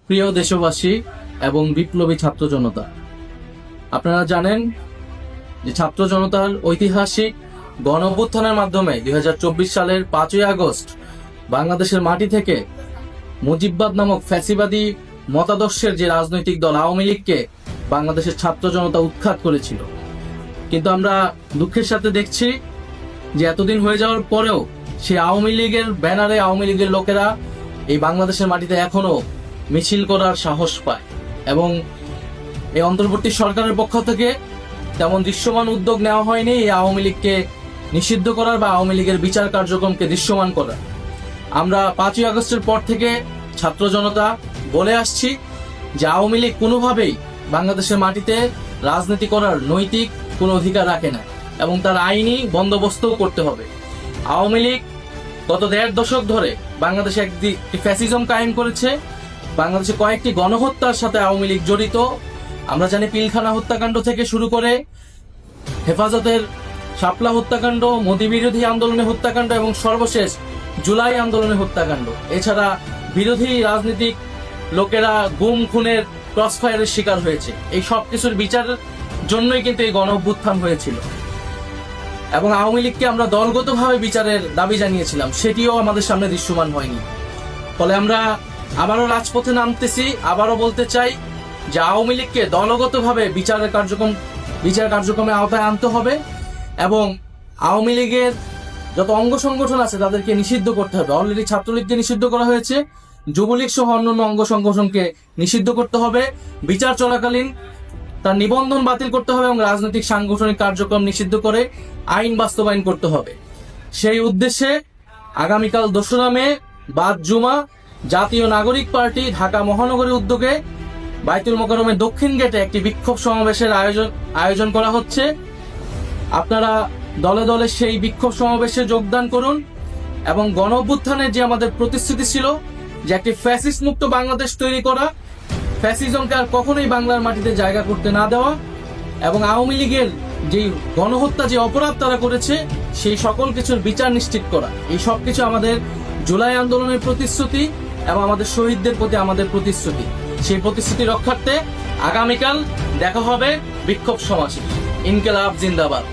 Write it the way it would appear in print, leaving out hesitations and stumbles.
প্রিয় দেশবাসী এবং বিপ্লবী ছাত্র জনতা, আপনারা জানেন যে ছাত্র জনতার ঐতিহাসিক গণ অভ্যুত্থানের মাধ্যমে 2024 সালের 5ই আগস্ট বাংলাদেশের মাটি থেকে মুজিববাদ নামক ফ্যাসিবাদী মতাদর্শের যে রাজনৈতিক দল আওয়ামী লীগকে বাংলাদেশের ছাত্র জনতা উৎখাত করেছিল। কিন্তু আমরা দুঃখের সাথে দেখছি যে এতদিন হয়ে যাওয়ার পরেও সেই আওয়ামী লীগের ব্যানারে আওয়ামী লীগের লোকেরা এই বাংলাদেশের মাটিতে এখনো মিছিল করার সাহস পায় এবং এই অন্তর্বর্তী সরকারের পক্ষ থেকে তেমন দৃশ্যমান উদ্যোগ নেওয়া হয়নি এই আওয়ামী লীগকে নিষিদ্ধ করার বা আওয়ামী লীগের বিচার কার্যক্রমকে দৃশ্যমান করার। আমরা 5ই আগস্টের পর থেকে ছাত্র জনতা বলে আসছি যে আওয়ামী লীগ কোনোভাবেই বাংলাদেশের মাটিতে রাজনীতি করার নৈতিক কোনো অধিকার রাখে না এবং তার আইনি বন্দোবস্তও করতে হবে। আওয়ামী লীগ গত 1.5 দশক ধরে বাংলাদেশে একটি ফ্যাসিজম কায়েম করেছে। বাংলাদেশে কয়েকটি গণহত্যার সাথে আওয়ামী লীগ জড়িত। আমরা জানি পিলখানা হত্যাকাণ্ড থেকে শুরু করে হেফাজতের শাপলা হত্যাকাণ্ড, মোদী বিরোধী আন্দোলনের হত্যাকাণ্ড এবং সর্বশেষ জুলাই আন্দোলনের হত্যাকাণ্ড। এছাড়া বিরোধী রাজনৈতিক লোকেরা গুম খুনের ক্রসফায়ারের শিকার হয়েছে। এই সব কিছুর বিচারের জন্যই কিন্তু এই গণ অভ্যুত্থান হয়েছিল এবং আওয়ামী লীগকে আমরা দলগতভাবে বিচারের দাবি জানিয়েছিলাম, সেটিও আমাদের সামনে দৃশ্যমান হয়নি। ফলে আমরা আবারও রাজপথে নামতেছি, আবারও বলতে চাই যে আওয়ামী লীগকে দলগতভাবে বিচার কার্যক্রমে আওতায় আনতে হবে এবং আওয়ামী লীগের যত অঙ্গ সংগঠন আছে তাদেরকে নিষিদ্ধ করতে হবে। অলরেডি ছাত্রলীগকে নিষিদ্ধ করা হয়েছে, যুবলীগ সহ অন্যান্য অঙ্গ সংগঠনকে নিষিদ্ধ করতে হবে। বিচার চলাকালীন তার নিবন্ধন বাতিল করতে হবে এবং রাজনৈতিক সাংগঠনিক কার্যক্রম নিষিদ্ধ করে আইন বাস্তবায়ন করতে হবে। সেই উদ্দেশ্যে আগামীকাল 2রা মে বাদ জুমা জাতীয় নাগরিক পার্টি ঢাকা মহানগরীর উদ্যোগে বাইতুল মোকাররমের দক্ষিণ গেটে একটি বিক্ষোভ সমাবেশের আয়োজন করা হচ্ছে। আপনারা দলে দলে সেই বিক্ষোভ সমাবেশে যোগদান করুন এবং গণ অভ্যুত্থানের যে আমাদের প্রতিশ্রুতি ছিল যে একটি ফ্যাসিস্ট মুক্ত বাংলাদেশ তৈরি করা, ফ্যাসিজমকে আর কখনোই বাংলার মাটিতে জায়গা করতে না দেওয়া এবং আওয়ামী লীগের যে গণহত্যা যে অপরাধ তারা করেছে সেই সকল কিছুর বিচার নিশ্চিত করা, এই সব কিছু আমাদের জুলাই আন্দোলনের প্রতিশ্রুতি এবং আমাদের শহীদদের প্রতি আমাদের প্রতিশ্রুতি। সেই প্রতিশ্রুতি রক্ষার্থে আগামীকাল দেখা হবে বিক্ষোভ সমাবেশে। ইনকিলাব জিন্দাবাদ।